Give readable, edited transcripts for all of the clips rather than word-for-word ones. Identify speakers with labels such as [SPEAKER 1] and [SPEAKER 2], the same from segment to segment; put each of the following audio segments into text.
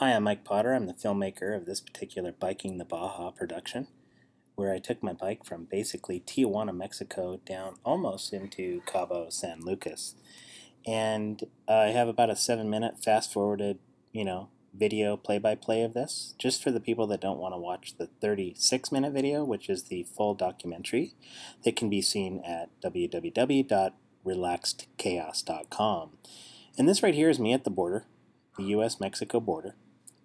[SPEAKER 1] Hi, I'm Mike Potter. I'm the filmmaker of this particular Biking the Baja production, where I took my bike from basically Tijuana, Mexico, down almost into Cabo San Lucas. And I have about a 7-minute fast-forwarded, video play-by-play of this, just for the people that don't want to watch the 36-minute video, which is the full documentary that can be seen at www.relaxedchaos.com. And this right here is me at the border, the U.S.-Mexico border.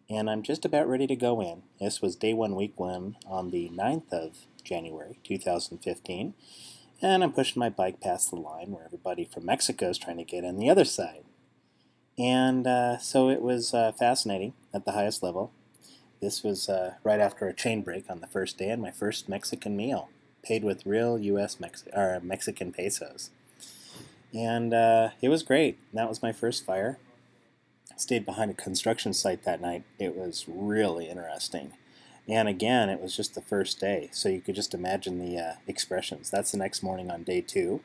[SPEAKER 1] And I'm just about ready to go in. This was day one, week one, on the 9th of January 2015. And I'm pushing my bike past the line where everybody from Mexico is trying to get in the other side. And so it was fascinating at the highest level. This was right after a chain break on the first day and my first Mexican meal, paid with real U.S. Mexican pesos. And it was great. That was my first fire. Stayed behind a construction site that night. It was really interesting. And again, it was just the first day, so you could just imagine the expressions. That's the next morning on day two.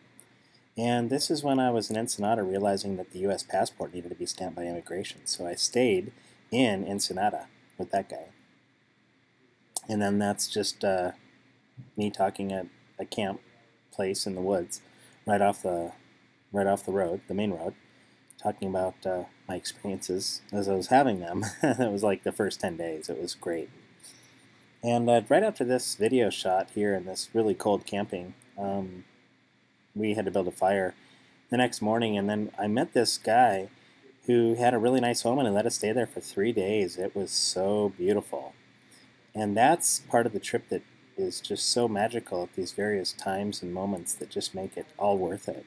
[SPEAKER 1] And this is when I was in Ensenada realizing that the U.S. passport needed to be stamped by immigration. So I stayed in Ensenada with that guy. And then that's just me talking at a camp place in the woods right off the road, the main road, talking about my experiences as I was having them. It was like the first 10 days. It was great. And right after this video shot here in this really cold camping, we had to build a fire the next morning. And then I met this guy who had a really nice home and let us stay there for 3 days. It was so beautiful. And that's part of the trip that is just so magical at these various times and moments that just make it all worth it.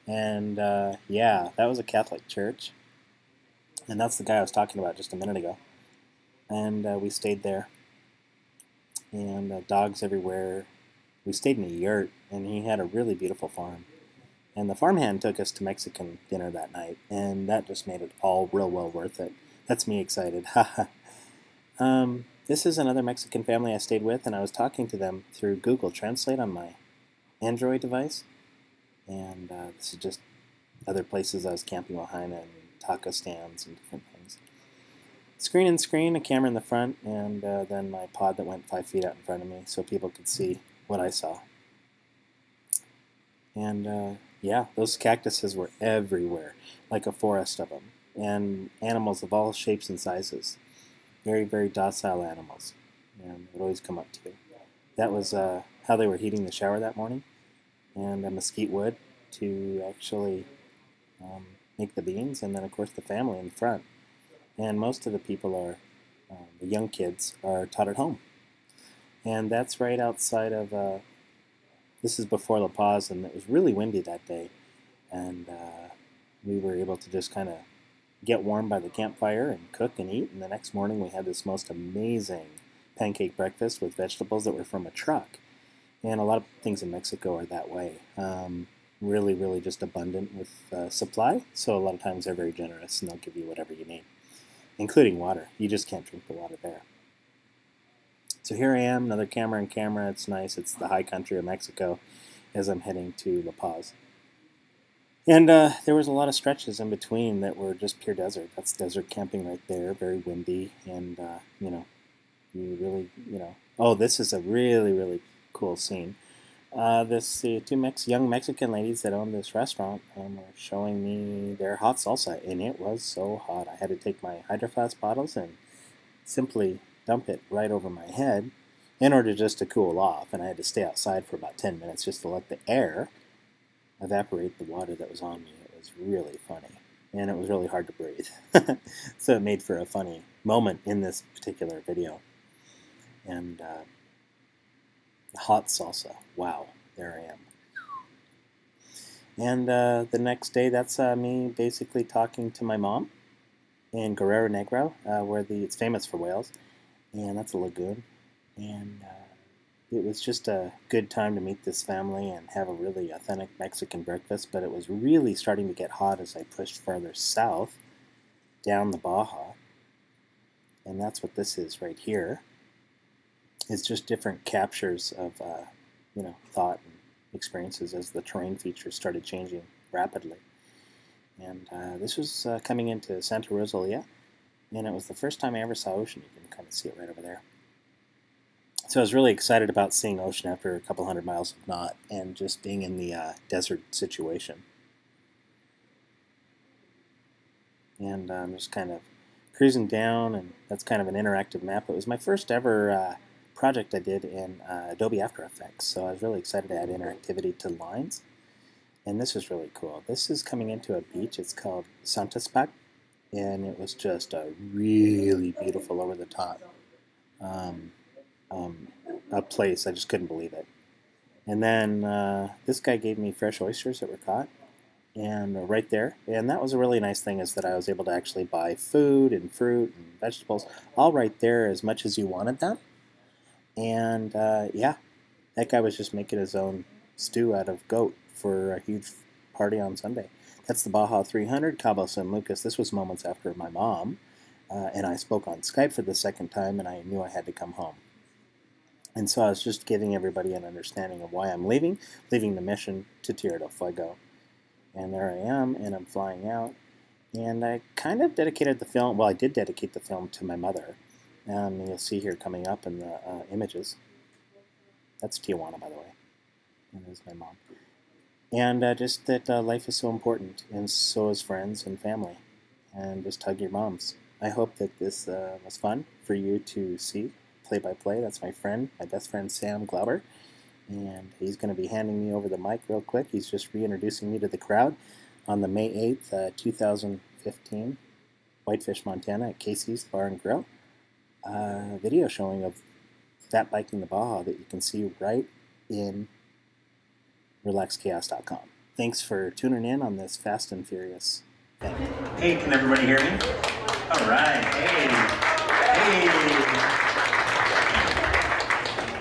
[SPEAKER 1] And yeah, that was a Catholic church. And that's the guy I was talking about just a minute ago. And we stayed there. And dogs everywhere. We stayed in a yurt, and he had a really beautiful farm. And the farmhand took us to Mexican dinner that night, and that just made it all real well worth it. That's me excited. This is another Mexican family I stayed with, and I was talking to them through Google Translate on my Android device. And this is just other places I was camping behind and taco stands and different things. Screen in screen, a camera in the front, and then my pod that went 5 feet out in front of me so people could see what I saw. And yeah, those cactuses were everywhere, like a forest of them, and animals of all shapes and sizes. Very, very docile animals, and would always come up to you. That was how they were heating the shower that morning. And a mesquite wood to actually make the beans, and then of course the family in front. And most of the people are, the young kids, are taught at home. And that's right outside of, this is before La Paz, and it was really windy that day. And we were able to just kind of get warm by the campfire and cook and eat. And the next morning we had this most amazing pancake breakfast with vegetables that were from a truck. And a lot of things in Mexico are that way. Really, really just abundant with supply. So a lot of times they're very generous and they'll give you whatever you need, including water. You just can't drink the water there. So here I am, another camera in camera. It's nice. It's the high country of Mexico as I'm heading to La Paz. And there was a lot of stretches in between that were just pure desert. That's desert camping right there, very windy. And, you really, oh, this is a really, really cool scene. The two young Mexican ladies that owned this restaurant were showing me their hot salsa, and it was so hot. I had to take my Hydro Flask bottles and simply dump it right over my head in order just to cool off, and I had to stay outside for about 10 minutes just to let the air evaporate the water that was on me. It was really funny, and it was really hard to breathe. So it made for a funny moment in this particular video. And hot salsa. Wow, there I am. And the next day, that's me basically talking to my mom in Guerrero Negro, where it's famous for whales, and that's a lagoon. And it was just a good time to meet this family and have a really authentic Mexican breakfast, but it was really starting to get hot as I pushed farther south down the Baja. And that's what this is right here. It's just different captures of, thought and experiences as the terrain features started changing rapidly. And this was coming into Santa Rosalia, and it was the first time I ever saw ocean. You can kind of see it right over there. So I was really excited about seeing ocean after a couple hundred miles of not, and just being in the desert situation. And I'm just kind of cruising down, and that's kind of an interactive map. It was my first ever project I did in Adobe After Effects, so I was really excited to add interactivity to lines. And this was really cool. This is coming into a beach. It's called Santaspac, and it was just a really beautiful, over-the-top a place. I just couldn't believe it. And then this guy gave me fresh oysters that were caught, and right there. And that was a really nice thing, is that I was able to actually buy food and fruit and vegetables all right there, as much as you wanted them. And yeah, that guy was just making his own stew out of goat for a huge party on Sunday. That's the Baja 300, Cabo San Lucas. This was moments after my mom and I spoke on Skype for the second time, and I knew I had to come home. And so I was just giving everybody an understanding of why I'm leaving the mission to Tierra del Fuego. And there I am, and I'm flying out. And I kind of dedicated the film, well, I did dedicate the film to my mother. You'll see here coming up in the images. That's Tijuana, by the way. And there's my mom. And just that life is so important, and so is friends and family. And just hug your moms. I hope that this was fun for you to see play-by-play. That's my friend, my best friend Sam Glauber. And he's going to be handing me over the mic real quick. He's just reintroducing me to the crowd on the May 8th, 2015, Whitefish, Montana at Casey's Bar and Grill. Video showing of that biking the Baja that you can see right in relaxedchaos.com. Thanks for tuning in on this Fast and Furious thing.
[SPEAKER 2] Hey, can everybody hear me? All right. Hey.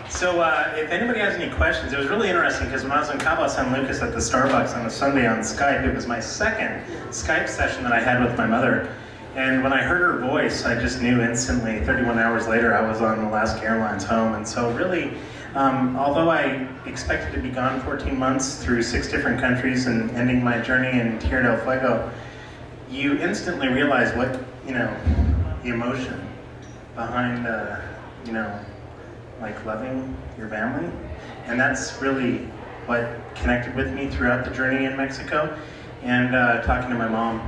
[SPEAKER 2] So if anybody has any questions, it was really interesting because when I was in Cabo San Lucas at the Starbucks on a Sunday on Skype, it was my second Skype session that I had with my mother. And when I heard her voice, I just knew instantly, 31 hours later, I was on Alaska Airlines home. And so really, although I expected to be gone 14 months through 6 different countries and ending my journey in Tierra del Fuego, you instantly realize what, the emotion behind, like loving your family. And that's really what connected with me throughout the journey in Mexico, and talking to my mom.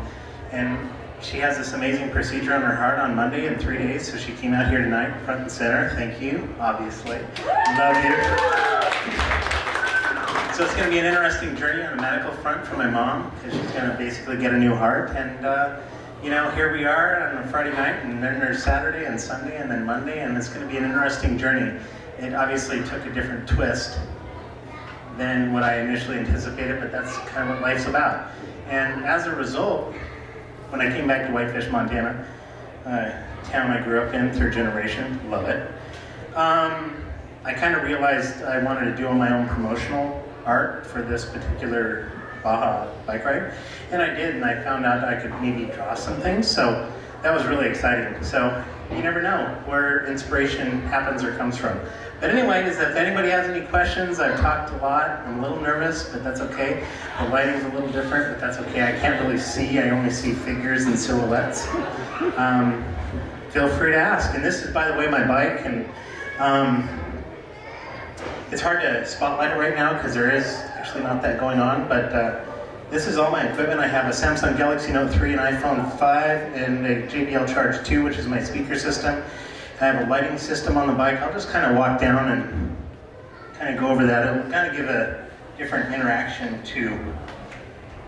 [SPEAKER 2] And she has this amazing procedure on her heart on Monday in 3 days, so she came out here tonight, front and center. Thank you, obviously. Love you. So it's going to be an interesting journey on the medical front for my mom, because she's going to basically get a new heart. And here we are on a Friday night, and then there's Saturday and Sunday and then Monday, and it's going to be an interesting journey. It obviously took a different twist than what I initially anticipated, but that's kind of what life's about. And as a result, when I came back to Whitefish, Montana, town I grew up in, 3rd generation, love it, I kind of realized I wanted to do my own promotional art for this particular Baja bike ride. And I did, and I found out I could maybe draw some things, so that was really exciting. So you never know where inspiration happens or comes from. But anyways, if anybody has any questions, I've talked a lot. I'm a little nervous, but that's okay. The lighting's a little different, but that's okay. I can't really see. I only see figures and silhouettes. Feel free to ask. And this is, by the way, my bike. And it's hard to spotlight it right now because there is actually not that going on. But this is all my equipment. I have a Samsung Galaxy Note 3, an iPhone 5, and a JBL Charge 2, which is my speaker system. I have a lighting system on the bike. I'll just kind of walk down and kind of go over that. It'll kind of give a different interaction to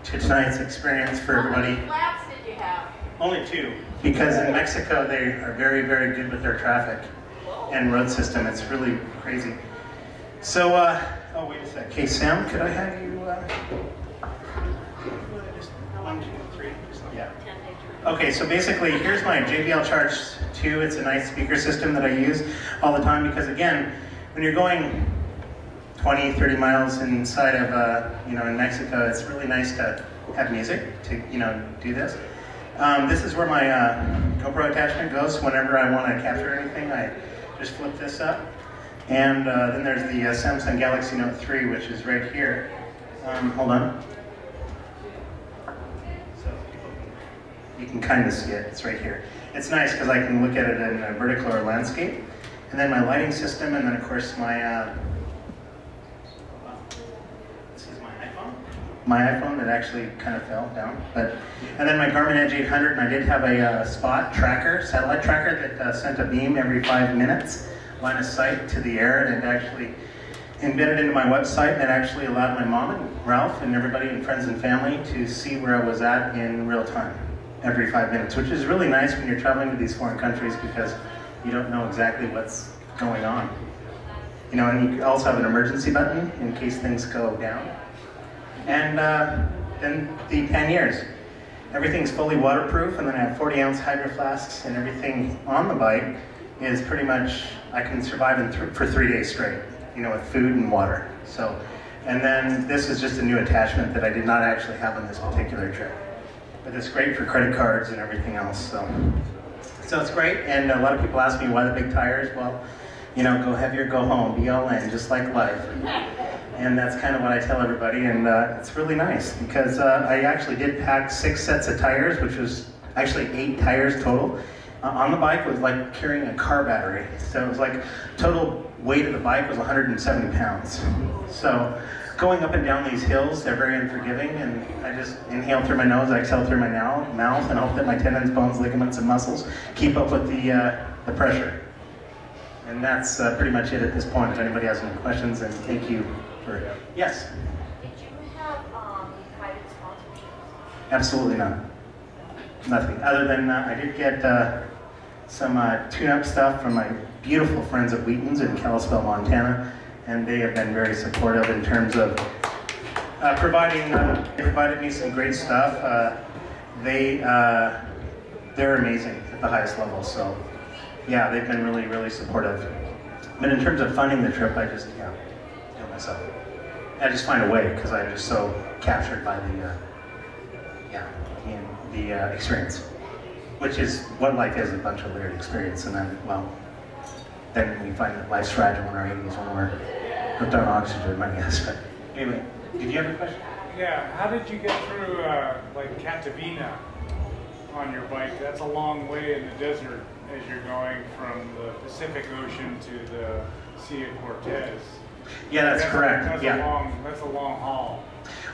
[SPEAKER 2] tonight's experience for everybody.
[SPEAKER 3] How many laps did you have?
[SPEAKER 2] Only 2, because in Mexico they are very, very good with their traffic and road system. It's really crazy. So, oh wait a sec. Okay, Sam, could I have you, just 1, 2, 3, yeah. Okay, so basically, here's my JBL Charge 2. It's a nice speaker system that I use all the time because, again, when you're going 20, 30 miles inside of, in Mexico, it's really nice to have music to, do this. This is where my GoPro attachment goes. Whenever I want to capture anything, I just flip this up. And then there's the Samsung Galaxy Note 3, which is right here. Hold on. You can kind of see it, it's right here. It's nice because I can look at it in a vertical or landscape. And then my lighting system, and then of course my, this is my iPhone. My iPhone that actually kind of fell down. And then my Garmin Edge 800, and I did have a spot tracker, satellite tracker that sent a beam every 5 minutes, line of sight to the air, and it actually embedded into my website, and it actually allowed my mom and Ralph and everybody and friends and family to see where I was at in real time every 5 minutes, which is really nice when you're traveling to these foreign countries because you don't know exactly what's going on. You know, and you also have an emergency button in case things go down. And then the panniers. Everything's fully waterproof, and then I have 40-ounce hydro flasks, and everything on the bike is pretty much, I can survive for 3 days straight, you know, with food and water. So, and then this is just a new attachment that I did not actually have on this particular trip. But it's great for credit cards and everything else, so it's great. And a lot of people ask me why the big tires. Well, you know, go heavy or go home, be all in, just like life. And that's kind of what I tell everybody, and it's really nice because I actually did pack 6 sets of tires, which was actually 8 tires total. On the bike was like carrying a car battery. So it was like, total weight of the bike was 170 pounds. So going up and down these hills, they're very unforgiving, and I just inhale through my nose, I exhale through my mouth, and hope that my tendons, bones, ligaments, and muscles keep up with the pressure. And that's pretty much it at this point. If anybody has any questions, and thank you for, yes?
[SPEAKER 3] Did you have private sponsorships?
[SPEAKER 2] Absolutely not. Nothing, other than I did get some tune-up stuff from my beautiful friends at Wheaton's in Kalispell, Montana, and they have been very supportive in terms of they provided me some great stuff. They're amazing at the highest level, so yeah, they've been really, really supportive. But in terms of funding the trip, I just, do it myself. I just find a way, because I'm just so captured by the experience, which is what life is, a bunch of layered experience. And then, well, then we find that life's fragile in our 80s when we're hooked on oxygen, I guess. But anyway, did you have a question?
[SPEAKER 4] Yeah, how did you get through like Catavina on your bike? That's a long way in the desert as you're going from the Pacific Ocean to the Sea of Cortez.
[SPEAKER 2] Yeah, that's correct.
[SPEAKER 4] That's a long haul.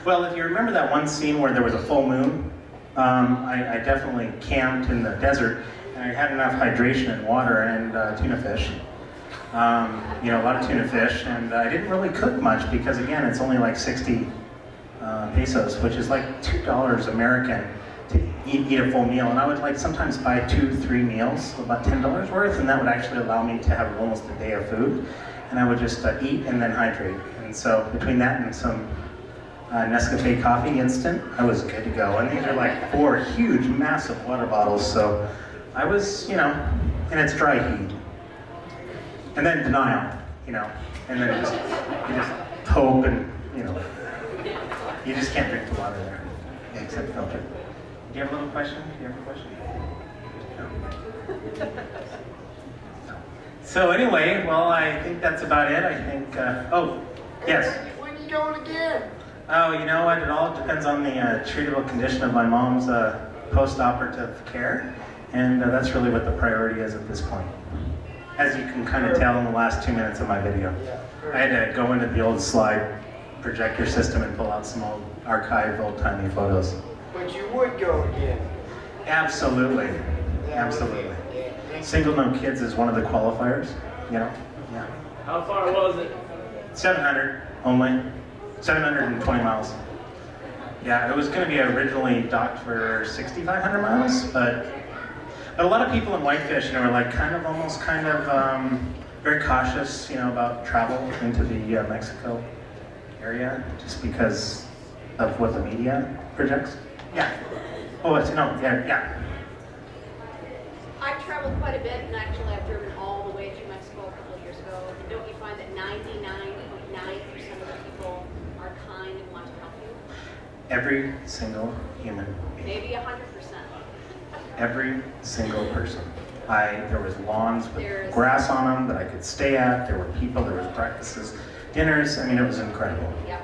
[SPEAKER 2] Well, if you remember that one scene where there was a full moon, I definitely camped in the desert, and I had enough hydration and water and tuna fish. You know, a lot of tuna fish, and I didn't really cook much because, again, it's only like 60 pesos, which is like $2 American to eat a full meal. And I would like sometimes buy 2-3 meals, about $10 worth, and that would actually allow me to have almost a day of food. And I would just eat and then hydrate. And so between that and some Nescafe coffee instant, I was good to go. And these are like 4 huge, massive water bottles. So I was, you know, and it's dry heat. And then denial, you know, and then you just hope, and, you know, you just can't drink the water there, except filter. Do you have a little question? Do you have a question? No. So anyway, well, I think that's about it. I think, oh, yes?
[SPEAKER 3] When are you going again?
[SPEAKER 2] Oh, you know what? It all depends on the treatable condition of my mom's post-operative care, and that's really what the priority is at this point. As you can kind of tell in the last 2 minutes of my video. I had to go into the old slide projector system and pull out some old archived old-timey photos.
[SPEAKER 5] But you would go again.
[SPEAKER 2] Absolutely, absolutely. Single no kids is one of the qualifiers, you know? Yeah.
[SPEAKER 5] How far was it?
[SPEAKER 2] 700 only, 720 miles. Yeah, it was going to be originally docked for 6,500 miles, but a lot of people in Whitefish, you know, are like almost very cautious, you know, about travel into the Mexico area, just because of what the media projects. Yeah. Oh, yeah.
[SPEAKER 3] I've traveled quite a bit, and actually I've driven all the way through Mexico a couple of years ago. And don't you find that 99.9% of the people are kind and want to help you?
[SPEAKER 2] Every single human being.
[SPEAKER 3] Maybe 100%.
[SPEAKER 2] Every single person. There was lawns with grass on them that I could stay at. There were people, there was breakfasts, dinners. I mean, it was incredible.
[SPEAKER 3] Yeah.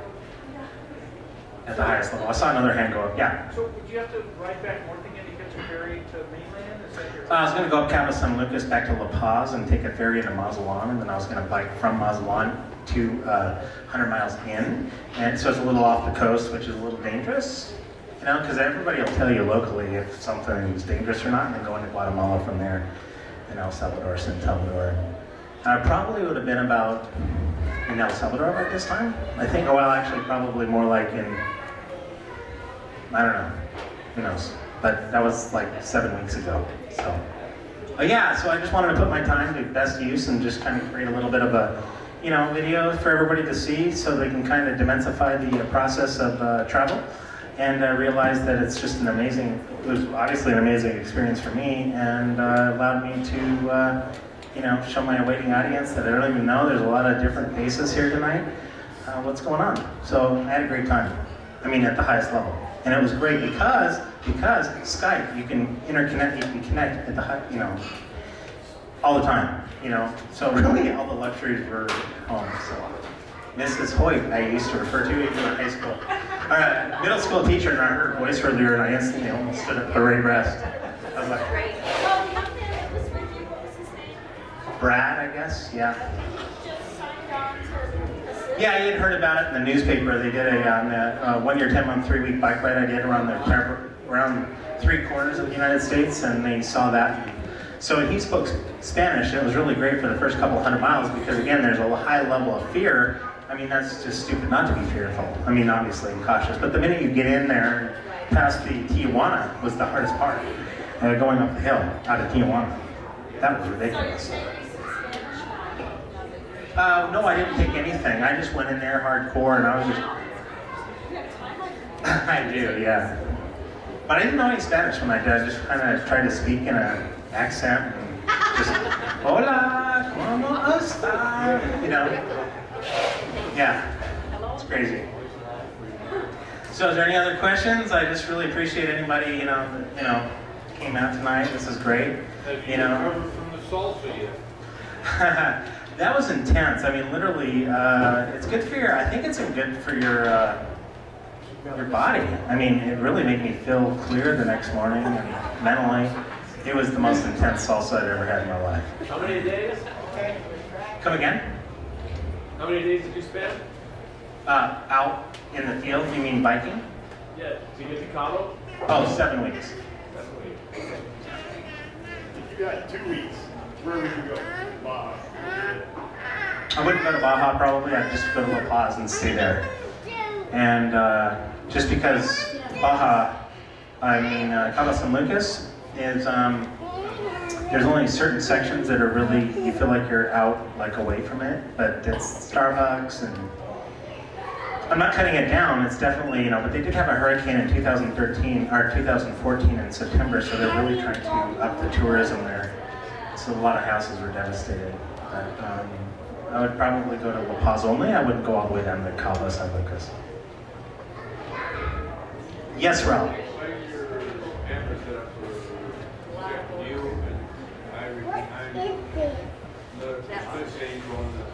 [SPEAKER 2] At the highest level. I saw another hand go up. Yeah.
[SPEAKER 4] So would you have to ride back north again to catch
[SPEAKER 6] to ferry to mainland? Is that your
[SPEAKER 2] I was going to go up Cabo San Lucas back to La Paz and take a ferry into Mazatlan, and then I was going to bike from Mazatlan to 100 miles in, and so it's a little off the coast, which is a little dangerous, you know, because everybody will tell you locally if something's dangerous or not, and then go into Guatemala from there, and El Salvador, San Salvador. I probably would have been about in El Salvador at this time, I think. Well, actually, probably more like in, I don't know, who knows, but that was like 7 weeks ago, so. Yeah, so I just wanted to put my time to best use and just kind of create a little bit of a, you know, video for everybody to see so they can kind of demystify the process of travel. And I realized that it's just an amazing, it was obviously an amazing experience for me, and allowed me to, you know, show my awaiting audience that I don't even know. There's a lot of different faces here tonight. What's going on? So I had a great time. I mean, at the highest level. And it was great because Skype, you can interconnect, you can connect at the high, you know, all the time, you know. So really all the luxuries were home, so. Mrs. Hoyt, I used to refer to you in high school. Middle school teacher, and I heard her voice earlier, and I instantly almost stood up parade rest. I was like,
[SPEAKER 3] Great.
[SPEAKER 7] Well, the young man that was with you, what was his name?
[SPEAKER 2] Brad, I guess, yeah.
[SPEAKER 7] He just signed on to assist.
[SPEAKER 2] Yeah, I had heard about it in the newspaper. They did a 1 year, 10-month, 3-week bike ride I did around 3 quarters of the United States, and they saw that. So he spoke Spanish, and it was really great for the first couple 100 miles because, again, there's a high level of fear. I mean, that's just stupid not to be fearful. I mean, obviously, I'm cautious. But the minute you get in there and past the Tijuana was the hardest part. Going up the hill out of Tijuana. That was ridiculous.
[SPEAKER 7] So you're taking some Spanish
[SPEAKER 2] No, I didn't take anything. I just went in there hardcore, and I was just...
[SPEAKER 7] You have time on your
[SPEAKER 2] I do, yeah. But I didn't know any Spanish when I did. I just kind of tried to speak in an accent and just, hola, ¿cómo está? You know? Yeah, it's crazy. So is there any other questions? I just really appreciate anybody, you know, came out tonight. This is great.
[SPEAKER 6] Have
[SPEAKER 2] You know.
[SPEAKER 6] recovered from the salsa yet?
[SPEAKER 2] That was intense. I mean, literally, it's good for your, I think it's good for your body. I mean, it really made me feel clear the next morning and mentally. It was the most intense salsa I'd ever had in my life.
[SPEAKER 5] How many days?
[SPEAKER 2] Come again?
[SPEAKER 5] How many days did you spend?
[SPEAKER 2] Out in the field, you mean biking?
[SPEAKER 5] Yeah, to get to Cabo?
[SPEAKER 2] Oh, 7 weeks.
[SPEAKER 5] That's week.
[SPEAKER 6] If you got 2 weeks, where would you go? Baja.
[SPEAKER 2] I wouldn't go to Baja probably, I'd just go to La Paz and stay there. And just because Baja, I mean, Cabo San Lucas is, there's only certain sections that are really, you feel like you're out, like away from it, but it's Starbucks and, I'm not cutting it down, it's definitely, you know, but they did have a hurricane in 2013, or 2014 in September, so they're really trying to up the tourism there. So a lot of houses were devastated. But I would probably go to La Paz only, I wouldn't go all the way down to Cabo San Lucas. Yes, Ralph?
[SPEAKER 6] How your camera set up for you and Ivy behind you? The saying going to the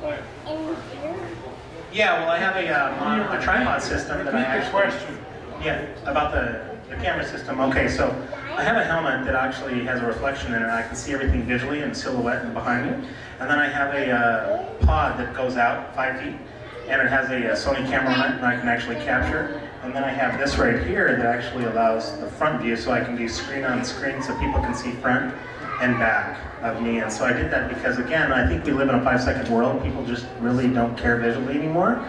[SPEAKER 2] Yeah, well, I have a tripod system that I
[SPEAKER 4] Repeat the
[SPEAKER 2] actually...
[SPEAKER 4] question.
[SPEAKER 2] Yeah, about the camera system. Okay, so I have a helmet that actually has a reflection in it. I can see everything visually in silhouette and behind me. And then I have a pod that goes out 5 feet, and it has a Sony camera on it, and I can actually capture. And then I have this right here that actually allows the front view, so I can do screen on screen so people can see front and back of me. And so I did that because, again, I think we live in a 5-second world. People just really don't care visually anymore.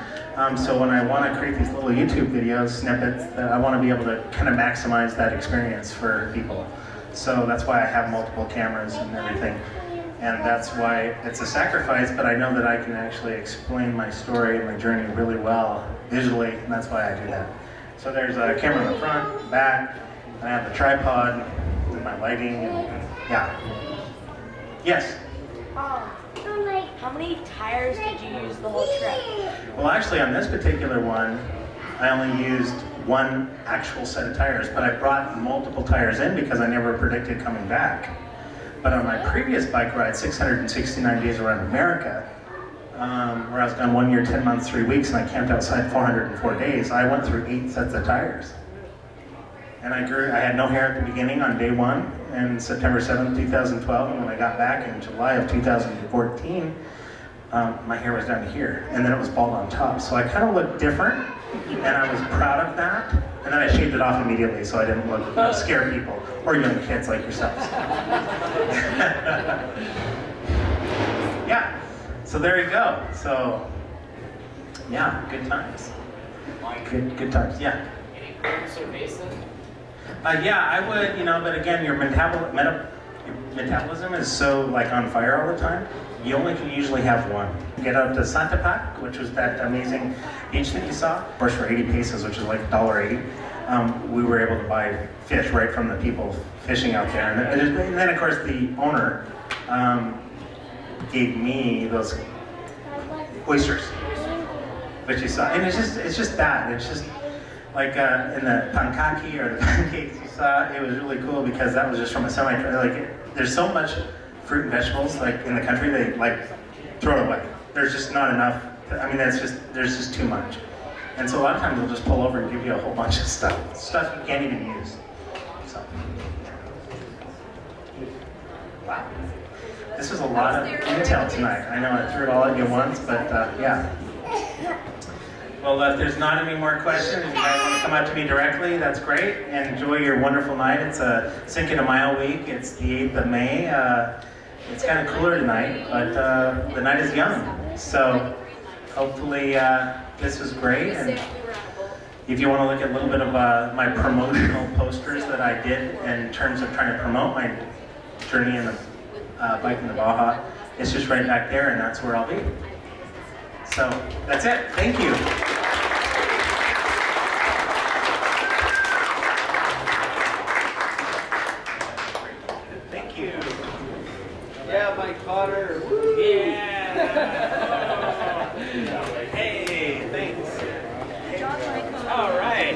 [SPEAKER 2] So when I want to create these little YouTube videos, snippets, I want to be able to kind of maximize that experience for people. So that's why I have multiple cameras and everything. And that's why it's a sacrifice, but I know that I can actually explain my story and my journey really well visually, and that's why I do that. So there's a camera in the front, back, and I have the tripod, and my lighting, and yeah. Yes?
[SPEAKER 8] How many tires did you use the whole trip?
[SPEAKER 2] Well, actually, on this particular one, I only used one actual set of tires, but I brought multiple tires in because I never predicted coming back. But on my previous bike ride, 669 days around America, where I was gone 1 year, 10 months, 3 weeks, and I camped outside 404 days, I went through 8 sets of tires. And I had no hair at the beginning on day one, and September 7th, 2012, and when I got back in July of 2014, my hair was down to here, and then it was bald on top. So I kind of looked different, and I was proud of that. And then I shaved it off immediately so I didn't look, scare people, or young kids like yourselves. Yeah, so there you go. So, yeah, good times. Good times, yeah.
[SPEAKER 9] Any quotes or basin?
[SPEAKER 2] Yeah, I would, but again, your metabolism is so like on fire all the time. You only can usually have one. Get out to Santa Pat, which was that amazing beach that you saw. Of course, for 80 pesos, which is like $1.80, we were able to buy fish right from the people fishing out there. And then of course, the owner gave me those oysters, which you saw. And it's just that. It's just like in the pankaki or the pancakes you saw, it was really cool because that was just from a semi-truck. Like, there's so much fruit and vegetables like in the country, they like throw it away. There's just not enough. I mean, there's just too much. And so a lot of times they'll just pull over and give you a whole bunch of stuff you can't even use. So, wow. This was a lot of intel tonight. I know I threw it all at you once, but yeah. Well, if there's not any more questions, if you guys want to come up to me directly, that's great. And enjoy your wonderful night. It's a Cinco de Mayo week. It's the 8th of May. It's kind of cooler tonight, but the night is young. So hopefully this was great. And if you want to look at a little bit of my promotional posters that I did in terms of trying to promote my journey in the bike in the Baja, it's just right back there, and that's where I'll be. So that's it. Thank you. Thank you.
[SPEAKER 6] Yeah, Mike Potter. Woo.
[SPEAKER 2] Yeah. Hey, thanks. All right.